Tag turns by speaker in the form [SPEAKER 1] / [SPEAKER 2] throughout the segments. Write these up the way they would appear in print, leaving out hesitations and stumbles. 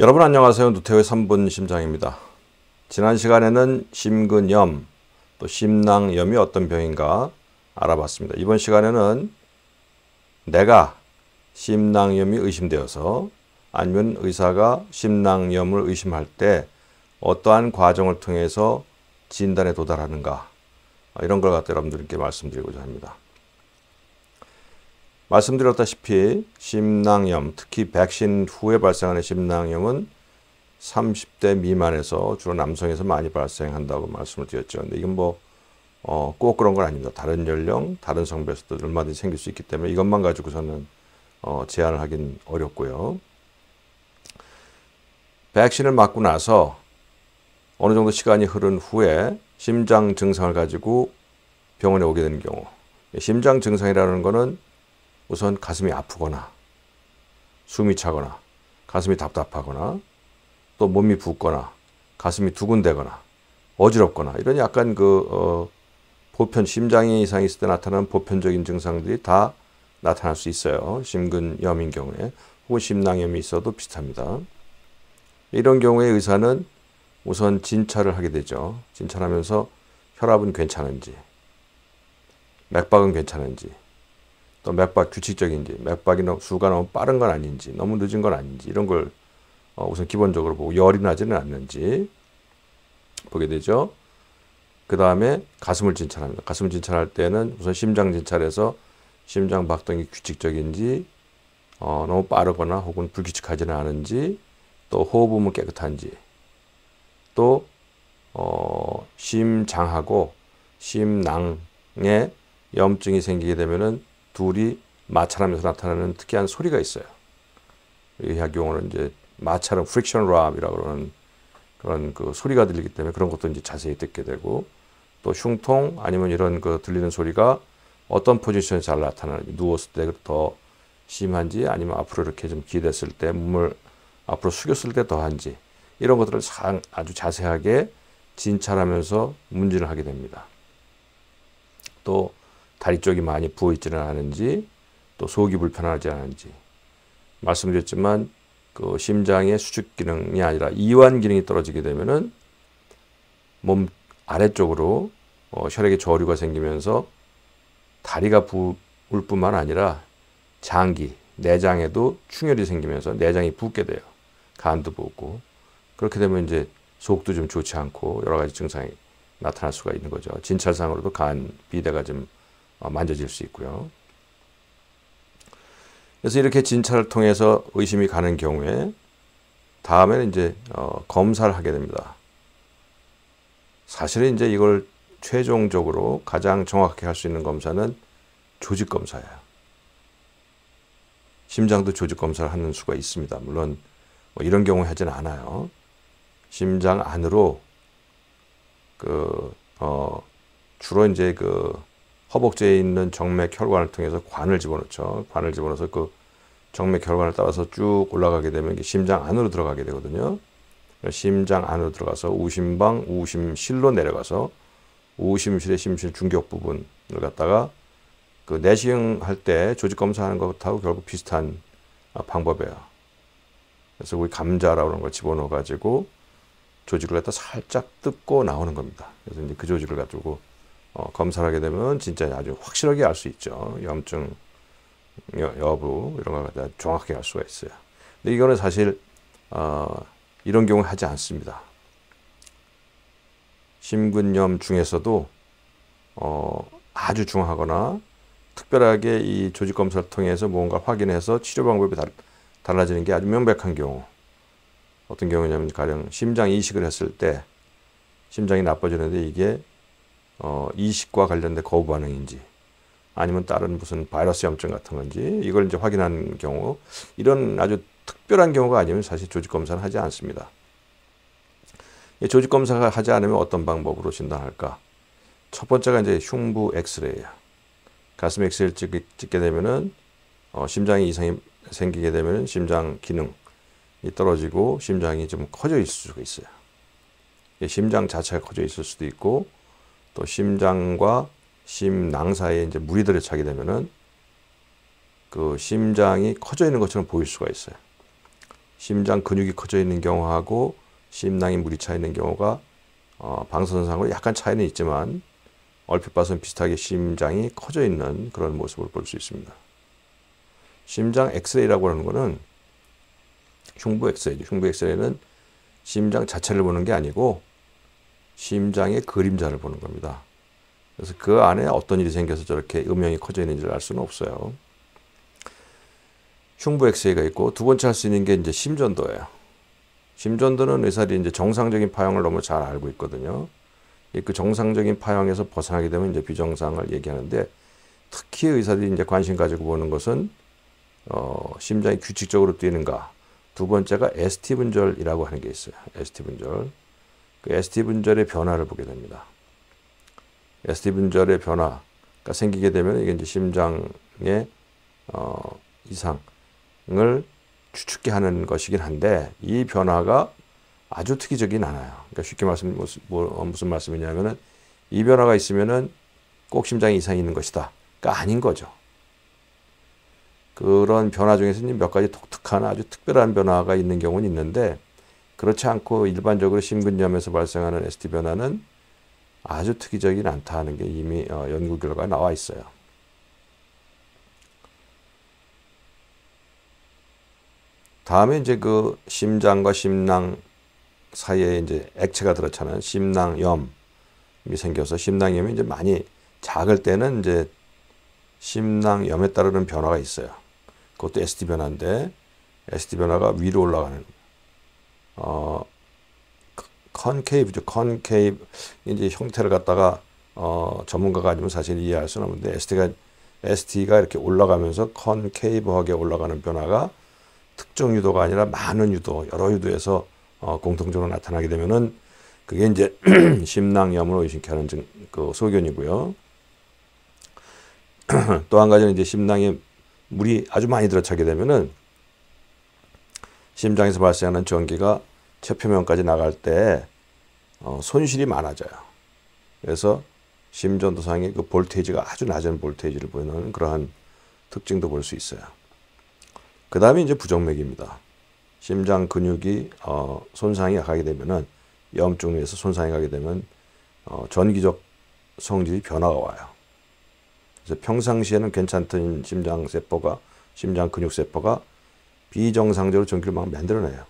[SPEAKER 1] 여러분 안녕하세요. 누태우의 3분 심장입니다. 지난 시간에는 심근염, 또 심낭염이 어떤 병인가 알아봤습니다. 이번 시간에는 내가 심낭염이 의심되어서 아니면 의사가 심낭염을 의심할 때 어떠한 과정을 통해서 진단에 도달하는가, 이런 걸 갖다 여러분들께 말씀드리고자 합니다. 말씀드렸다시피 심낭염, 특히 백신 후에 발생하는 심낭염은 30대 미만에서 주로 남성에서 많이 발생한다고 말씀을 드렸죠. 근데 이건 꼭 그런 건 아닙니다. 다른 연령, 다른 성별에서도 얼마든지 생길 수 있기 때문에 이것만 가지고서는 제한을 하긴 어렵고요. 백신을 맞고 나서 어느 정도 시간이 흐른 후에 심장 증상을 가지고 병원에 오게 되는 경우, 심장 증상이라는 거는 우선 가슴이 아프거나 숨이 차거나 가슴이 답답하거나 또 몸이 붓거나 가슴이 두근대거나 어지럽거나 이런 약간 보편 심장에 이상이 있을 때 나타나는 보편적인 증상들이 다 나타날 수 있어요. 심근염인 경우에 혹은 심낭염이 있어도 비슷합니다. 이런 경우에 의사는 우선 진찰을 하게 되죠. 진찰하면서 혈압은 괜찮은지, 맥박은 괜찮은지, 또 맥박 규칙적인지, 맥박이 수가 너무 빠른 건 아닌지, 너무 늦은 건 아닌지 이런 걸 우선 기본적으로 보고 열이 나지는 않는지 보게 되죠. 그 다음에 가슴을 진찰합니다. 가슴을 진찰할 때는 우선 심장 진찰해서 심장 박동이 규칙적인지, 너무 빠르거나 혹은 불규칙하지는 않은지, 또 호흡음은 깨끗한지, 또 심장하고 심낭에 염증이 생기게 되면은 둘이 마찰하면서 나타나는 특이한 소리가 있어요. 의학 용어는 이제 마찰은 프릭션 랍이라고 그러는 그런 소리가 들리기 때문에 그런 것도 이제 자세히 듣게 되고, 또 흉통 아니면 이런 들리는 소리가 어떤 포지션에 잘 나타나는지, 누웠을 때 더 심한지 아니면 앞으로 이렇게 좀 기댔을 때 몸을 앞으로 숙였을 때 더한지 이런 것들을 아주 자세하게 진찰하면서 문진을 하게 됩니다. 또 다리 쪽이 많이 부어있지는 않은지, 또 속이 불편하지 않은지. 말씀드렸지만 심장의 수축 기능이 아니라 이완 기능이 떨어지게 되면은 몸 아래쪽으로 혈액의 저류가 생기면서 다리가 부을 뿐만 아니라 장기, 내장에도 충혈이 생기면서 내장이 붓게 돼요. 간도 붓고. 그렇게 되면 이제 속도 좀 좋지 않고 여러 가지 증상이 나타날 수가 있는 거죠. 진찰상으로도 간 비대가 좀 만져질 수 있고요. 그래서 이렇게 진찰을 통해서 의심이 가는 경우에 다음에는 이제 검사를 하게 됩니다. 사실은 이제 이걸 최종적으로 가장 정확하게 할 수 있는 검사는 조직 검사예요. 심장도 조직 검사를 하는 수가 있습니다. 물론 이런 경우 하지는 않아요. 심장 안으로 주로 이제 허벅지에 있는 정맥 혈관을 통해서 관을 집어넣죠. 관을 집어넣어서 정맥 혈관을 따라서 쭉 올라가게 되면 심장 안으로 들어가게 되거든요. 심장 안으로 들어가서 우심방, 우심실로 내려가서 우심실의 심실 중격 부분을 갖다가 내시경할 때 조직 검사하는 것하고 결국 비슷한 방법이에요. 그래서 우리 감자라고 하는 걸 집어넣어 가지고 조직을 갖다 살짝 뜯고 나오는 겁니다. 그래서 이제 그 조직을 가지고 검사를 하게 되면 진짜 아주 확실하게 알 수 있죠. 염증 여부 이런 걸 갖다 정확하게 알 수가 있어요. 근데 이거는 사실 이런 경우 하지 않습니다. 심근염 중에서도 아주 중하거나 특별하게 이 조직 검사를 통해서 뭔가 확인해서 치료 방법이 달라지는 게 아주 명백한 경우, 어떤 경우냐면 가령 심장 이식을 했을 때 심장이 나빠지는데 이게 이식과 관련된 거부 반응인지 아니면 다른 무슨 바이러스 염증 같은 건지 이걸 이제 확인하는 경우, 이런 아주 특별한 경우가 아니면 사실 조직 검사는 하지 않습니다. 조직 검사가 하지 않으면 어떤 방법으로 진단할까? 첫 번째가 이제 흉부 엑스레이예요. 가슴 엑스레이를 찍게 되면은 심장에 이상이 생기게 되면 심장 기능이 떨어지고 심장이 좀 커져 있을 수가 있어요. 심장 자체가 커져 있을 수도 있고, 또 심장과 심낭 사이에 이제 물이 들어차게 되면은 심장이 커져 있는 것처럼 보일 수가 있어요. 심장 근육이 커져 있는 경우하고 심낭에 물이 차 있는 경우가 방사선상으로 약간 차이는 있지만 얼핏 봐서는 비슷하게 심장이 커져 있는 그런 모습을 볼 수 있습니다. 심장 엑스레이라고 하는 것은 흉부 엑스레이죠. 흉부 엑스레이는 심장 자체를 보는 게 아니고 심장의 그림자를 보는 겁니다. 그래서 그 안에 어떤 일이 생겨서 저렇게 음영이 커져 있는지를 알 수는 없어요. 흉부 엑스레이가 있고 두 번째 할 수 있는 게 이제 심전도예요. 심전도는 의사들이 이제 정상적인 파형을 너무 잘 알고 있거든요. 그 정상적인 파형에서 벗어나게 되면 이제 비정상을 얘기하는데 특히 의사들이 이제 관심 가지고 보는 것은 심장이 규칙적으로 뛰는가. 두 번째가 ST 분절이라고 하는 게 있어요. ST 분절. 그 ST 분절의 변화를 보게 됩니다. ST 분절의 변화가 생기게 되면 이게 이제 심장의 이상을 추측게 하는 것이긴 한데 이 변화가 아주 특이적이진 않아요. 그러니까 쉽게 무슨 말씀이냐면은 이 변화가 있으면은 꼭 심장에 이상이 있는 것이다가 아닌 거죠. 그런 변화 중에서 몇 가지 독특한 아주 특별한 변화가 있는 경우는 있는데 그렇지 않고 일반적으로 심근염에서 발생하는 ST 변화는 아주 특이적이진 않다는 게 이미 연구 결과가 나와 있어요. 다음에 이제 그 심장과 심낭 사이에 이제 액체가 들어차는 심낭염이 생겨서 심낭염이 이제 많이 작을 때는 이제 심낭염에 따르는 변화가 있어요. 그것도 ST 변화인데 ST 변화가 위로 올라가는 컨케이브죠. 컨케이브 이제 형태를 갖다가 전문가가 아니면 사실 이해할 수는 없는데 ST가 이렇게 올라가면서 컨케이브하게 올라가는 변화가 특정 유도가 아니라 많은 유도, 여러 유도에서 공통적으로 나타나게 되면은 그게 이제 심낭염으로 의심케 하는 그 소견이고요. 또 한 가지는 이제 심낭에 물이 아주 많이 들어차게 되면은 심장에서 발생하는 전기가 체표면까지 나갈 때 손실이 많아져요. 그래서 심전도상의 그 볼테이지가 아주 낮은 볼테이지를 보이는 그러한 특징도 볼 수 있어요. 그 다음에 이제 부정맥입니다. 심장 근육이 손상이 가게 되면은 염증에 의해서 손상이 가게 되면 전기적 성질이 변화가 와요. 그래서 평상시에는 괜찮던 심장세포가 심장 근육세포가 비정상적으로 전기를 막 만들어내요.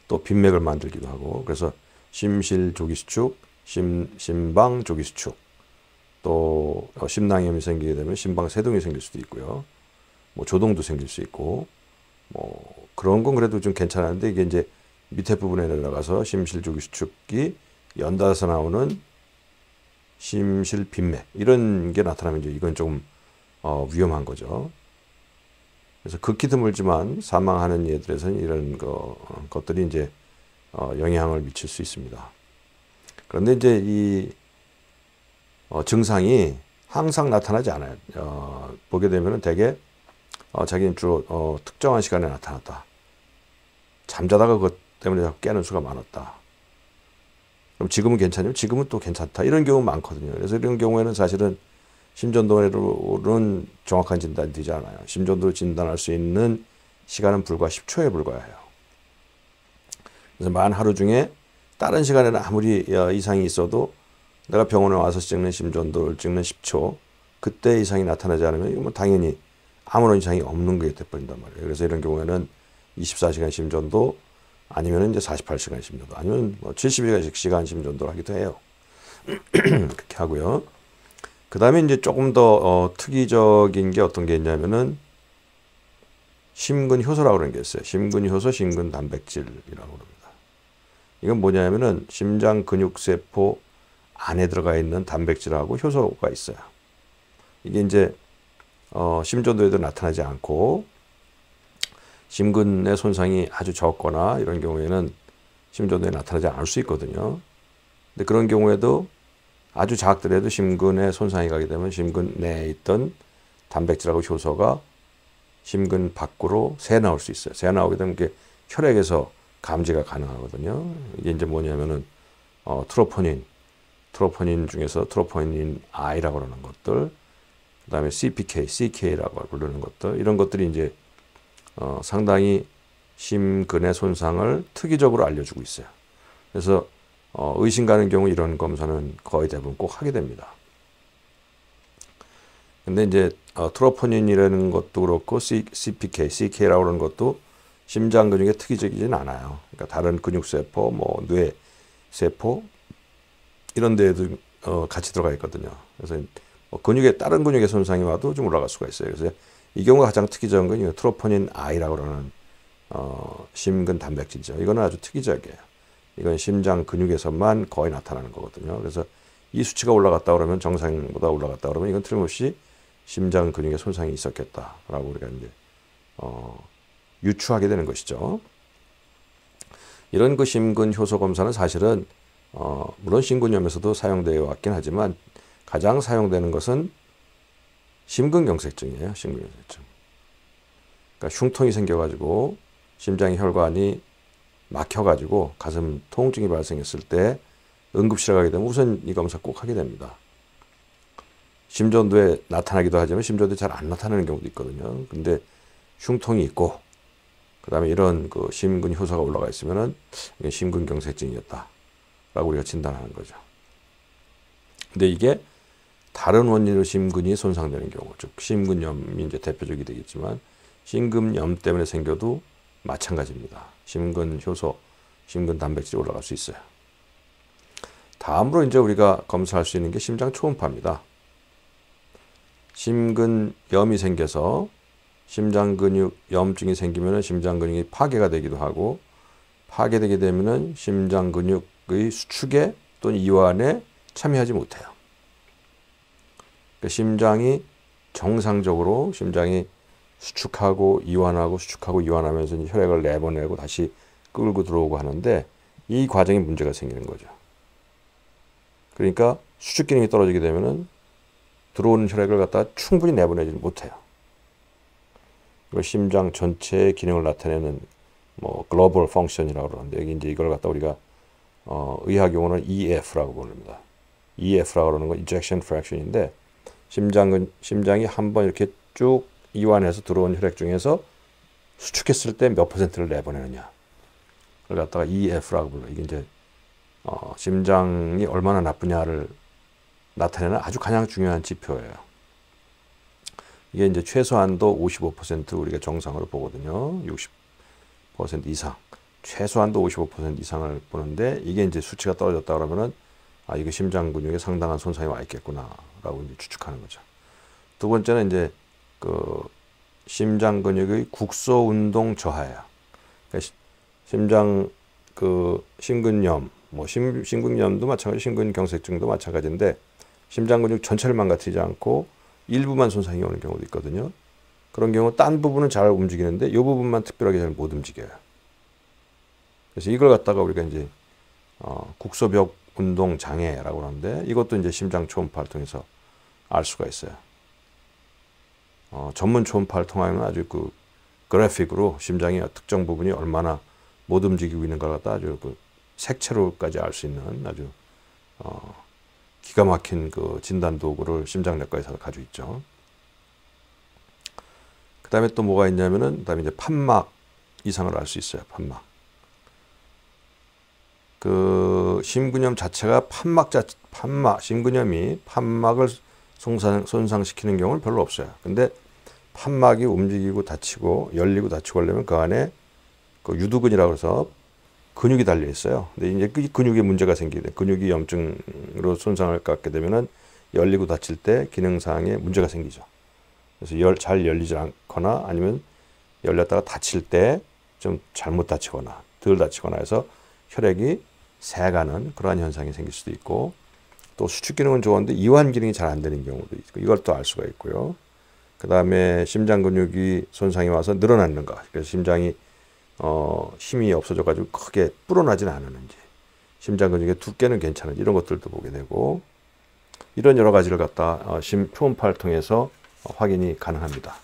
[SPEAKER 1] 또 빈맥을 만들기도 하고 그래서 심실조기수축, 심방조기수축 또 심낭염이 생기게 되면 심방세동이 생길 수도 있고요. 뭐 조동도 생길 수 있고 뭐 그런 건 그래도 좀 괜찮았는데 이게 이제 밑에 부분에 내려가서 심실조기수축이 연달아서 나오는 심실빈맥 이런 게 나타나면 이제 이건 좀 위험한 거죠. 그래서 극히 드물지만 사망하는 예들에서는 이런 것들이 이제 영향을 미칠 수 있습니다. 그런데 이제 이 증상이 항상 나타나지 않아요. 보게 되면은 대개 자기는 주로 특정한 시간에 나타났다. 잠자다가 그것 때문에 자꾸 깨는 수가 많았다. 그럼 지금은 괜찮냐면 지금은 또 괜찮다. 이런 경우 많거든요. 그래서 이런 경우에는 사실은 심전도로는 정확한 진단이 되지 않아요. 심전도로 진단할 수 있는 시간은 불과 10초에 불과해요. 그래서 만 하루 중에 다른 시간에는 아무리 이상이 있어도 내가 병원에 와서 찍는 심전도를 찍는 10초 그때 이상이 나타나지 않으면 이건 뭐 당연히 아무런 이상이 없는 게 돼버린단 말이에요. 그래서 이런 경우에는 24시간 심전도 아니면 이제 48시간 심전도 아니면 뭐 72시간 심전도를 하기도 해요. 그렇게 하고요. 그 다음에 이제 조금 더 특이적인 게 어떤 게 있냐면은 심근효소라고 하는 게 있어요. 심근효소, 심근단백질이라고 합니다. 이건 뭐냐면은 심장 근육세포 안에 들어가 있는 단백질하고 효소가 있어요. 이게 이제 심전도에도 나타나지 않고 심근의 손상이 아주 적거나 이런 경우에는 심전도에 나타나지 않을 수 있거든요. 근데 그런 경우에도 아주 작더라도 심근에 손상이 가게 되면 심근 내에 있던 단백질하고 효소가 심근 밖으로 새 나올 수 있어요. 새 나오게 되면 이게 혈액에서 감지가 가능하거든요. 이게 이제 뭐냐면은 트로포닌 중에서 트로포닌 I라고 하는 것들, 그다음에 CPK, CK라고 부르는 것들 이런 것들이 이제 상당히 심근의 손상을 특이적으로 알려주고 있어요. 그래서 의심 가는 경우 이런 검사는 거의 대부분 꼭 하게 됩니다. 근데 이제 트로포닌이라는 것도 그렇고 CPK, CK라고 하는 것도 심장 근육에 특이적이진 않아요. 그러니까 다른 근육세포, 뭐 뇌세포 이런 데에도 같이 들어가 있거든요. 그래서 다른 근육의 손상이 와도 좀 올라갈 수가 있어요. 그래서 이 경우가 가장 특이적인 건 트로포닌 I라고 하는 심근 단백질이죠. 이거는 아주 특이적이에요. 이건 심장 근육에서만 거의 나타나는 거거든요. 그래서 이 수치가 올라갔다 그러면 정상보다 올라갔다 그러면 이건 틀림없이 심장 근육에 손상이 있었겠다라고 우리가 이제 유추하게 되는 것이죠. 이런 그 심근 효소 검사는 사실은 물론 심근염에서도 사용되어 왔긴 하지만 가장 사용되는 것은 심근경색증이에요. 심근경색증. 그러니까 흉통이 생겨가지고 심장의 혈관이 막혀가지고 가슴 통증이 발생했을 때 응급실에 가게 되면 우선 이 검사 꼭 하게 됩니다. 심전도에 나타나기도 하지만 심전도에 잘 안 나타나는 경우도 있거든요. 근데 흉통이 있고 그다음에 이런 그 심근 효소가 올라가 있으면은 이게 심근경색증이었다라고 우리가 진단하는 거죠. 근데 이게 다른 원인으로 심근이 손상되는 경우, 즉 심근염이 이제 대표적이 되겠지만 심근염 때문에 생겨도 마찬가지입니다. 심근 효소, 심근 단백질이 올라갈 수 있어요. 다음으로 이제 우리가 검사할 수 있는 게 심장 초음파입니다. 심근염이 생겨서 심장 근육 염증이 생기면은 심장 근육이 파괴가 되기도 하고 파괴되게 되면은 심장 근육의 수축에 또는 이완에 참여하지 못해요. 그러니까 심장이 정상적으로 심장이 수축하고 이완하면서 혈액을 내보내고 다시 끌고 들어오고 하는데 이 과정에 문제가 생기는 거죠. 그러니까 수축 기능이 떨어지게 되면은 들어오는 혈액을 갖다 충분히 내보내지 못해요. 이걸 심장 전체의 기능을 나타내는 뭐 글로벌 펑션이라고 그러는데 여기 이제 이걸 갖다 우리가 의학 용어는 EF라고 부릅니다. EF라고 그러는 건 ejection fraction인데 심장이 한번 이렇게 쭉 이완해서 들어온 혈액 중에서 수축했을 때 몇 퍼센트를 내보내느냐. 그걸 갖다가 EF라고 불러요. 이게 이제 심장이 얼마나 나쁘냐를 나타내는 아주 가장 중요한 지표예요. 이게 이제 최소한도 55% 우리가 정상으로 보거든요. 60% 이상. 최소한도 55% 이상을 보는데 이게 이제 수치가 떨어졌다 그러면은 이거 심장 근육에 상당한 손상이 와 있겠구나라고 이제 추측하는 거죠. 두 번째는 이제 그 심장 근육의 국소 운동 저하예요. 그러니까 심장 그 심근염, 뭐 심근염도 마찬가지, 심근경색증도 마찬가지인데 심장 근육 전체를 망가뜨리지 않고 일부만 손상이 오는 경우도 있거든요. 그런 경우 딴 부분은 잘 움직이는데 이 부분만 특별하게 잘 못 움직여요. 그래서 이걸 갖다가 우리가 이제 국소벽 운동 장애라고 하는데 이것도 이제 심장 초음파를 통해서 알 수가 있어요. 전문 초음파를 통하면 아주 그 그래픽으로 심장의 특정 부분이 얼마나 못 움직이고 있는 걸 갖다 아주 그 색채로까지 알 수 있는 아주 기가 막힌 그 진단 도구를 심장내과 의사가 가지고 있죠. 그 다음에 또 뭐가 있냐면은, 그 다음에 이제 판막 이상을 알 수 있어요. 판막. 그 심근염 자체가 심근염이 판막을 손상시키는 경우는 별로 없어요. 근데 판막이 움직이고 닫히고 열리고 닫히고 하려면 그 안에 그 유두근이라고 해서 근육이 달려 있어요. 근데 이제 그 근육에 문제가 생기게 돼. 근육이 염증으로 손상을 갖게 되면은 열리고 닫힐 때 기능상에 문제가 생기죠. 그래서 잘 열리지 않거나 아니면 열렸다가 닫힐 때 좀 잘못 닫히거나 덜 닫히거나 해서 혈액이 새가는 그러한 현상이 생길 수도 있고, 또 수축 기능은 좋은데 이완 기능이 잘 안 되는 경우도 있고, 이걸 또 알 수가 있고요. 그 다음에 심장 근육이 손상이 와서 늘어났는가, 그래서 심장이 힘이 없어져 가지고 크게 불어나지는 않았는지, 심장 근육의 두께는 괜찮은지, 이런 것들도 보게 되고, 이런 여러 가지를 갖다 초음파를 통해서 확인이 가능합니다.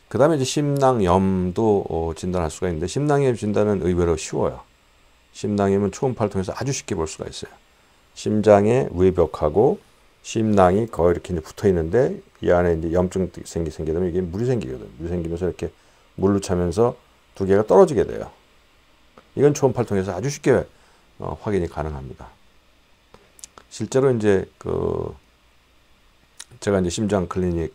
[SPEAKER 1] 그 다음에 이제 심낭염도 진단할 수가 있는데, 심낭염 진단은 의외로 쉬워요. 심낭염은 초음파를 통해서 아주 쉽게 볼 수가 있어요. 심장의 외벽하고 심낭이 거의 이렇게 이제 붙어 있는데 이 안에 이제 염증 생기게 되면 이게 물이 생기거든. 물이 생기면서 이렇게 물로 차면서 두 개가 떨어지게 돼요. 이건 초음파를 통해서 아주 쉽게 확인이 가능합니다. 실제로 이제 제가 이제 심장 클리닉을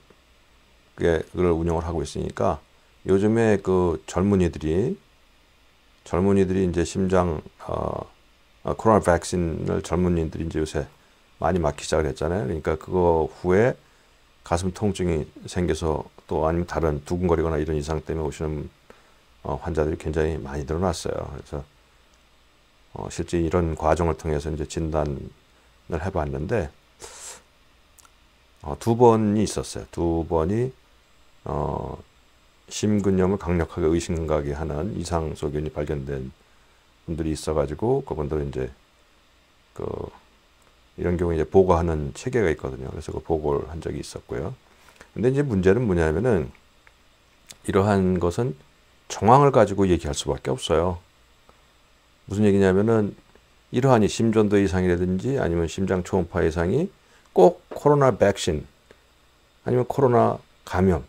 [SPEAKER 1] 운영을 하고 있으니까 요즘에 젊은이들이 이제 심장 코로나 백신을 젊은이들이 이제 요새 많이 맞기 시작을 했잖아요. 그러니까 그거 후에 가슴 통증이 생겨서 또 아니면 다른 두근거리거나 이런 이상 때문에 오시는 환자들이 굉장히 많이 늘어났어요. 그래서 실제 이런 과정을 통해서 이제 진단을 해봤는데 두 번이 있었어요. 두 번이 심근염을 강력하게 의심가게 하는 이상 소견이 발견된 분들이 있어가지고 그분들은 이제 이런 경우에 이제 보고하는 체계가 있거든요. 그래서 그 보고를 한 적이 있었고요. 근데 이제 문제는 뭐냐면은 이러한 것은 정황을 가지고 얘기할 수밖에 없어요. 무슨 얘기냐면은 이러한 심전도 이상이라든지 아니면 심장 초음파 이상이 꼭 코로나 백신 아니면 코로나 감염과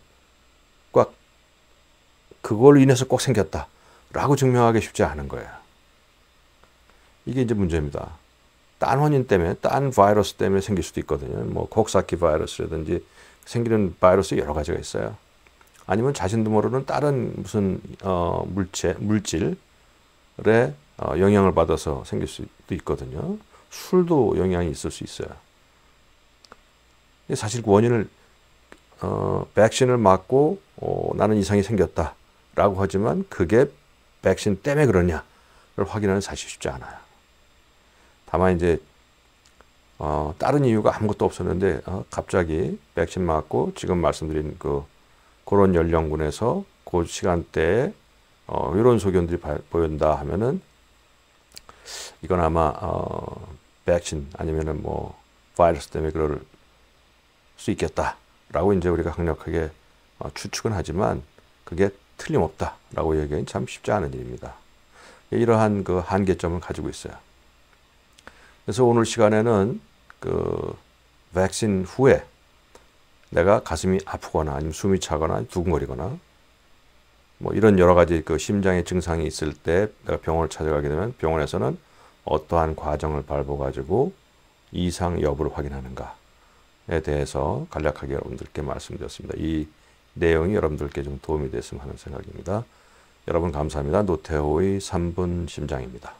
[SPEAKER 1] 그걸로 인해서 꼭 생겼다라고 증명하기 쉽지 않은 거예요. 이게 이제 문제입니다. 딴 원인 때문에, 딴 바이러스 때문에 생길 수도 있거든요. 뭐 코크사키 바이러스라든지 생기는 바이러스 여러 가지가 있어요. 아니면 자신도 모르는 다른 무슨 물질에 영향을 받아서 생길 수도 있거든요. 술도 영향이 있을 수 있어요. 사실 원인을 백신을 맞고 나는 이상이 생겼다라고 하지만 그게 백신 때문에 그러냐를 확인하는 사실이 쉽지 않아요. 다만 이제 다른 이유가 아무것도 없었는데 갑자기 백신 맞고 지금 말씀드린 그런 연령군에서 그 시간대에 이런 소견들이 보인다 하면은 이건 아마 백신 아니면은 뭐 바이러스 때문에 그럴 수 있겠다라고 이제 우리가 강력하게 추측은 하지만 그게 틀림없다라고 얘기하기는 참 쉽지 않은 일입니다. 이러한 한계점을 가지고 있어요. 그래서 오늘 시간에는 백신 후에 내가 가슴이 아프거나 아니면 숨이 차거나 두근거리거나 뭐 이런 여러 가지 심장의 증상이 있을 때 내가 병원을 찾아가게 되면 병원에서는 어떠한 과정을 밟아 가지고 이상 여부를 확인하는가에 대해서 간략하게 여러분들께 말씀드렸습니다. 이 내용이 여러분들께 좀 도움이 됐으면 하는 생각입니다. 여러분 감사합니다. 노태호의 3분 심장입니다.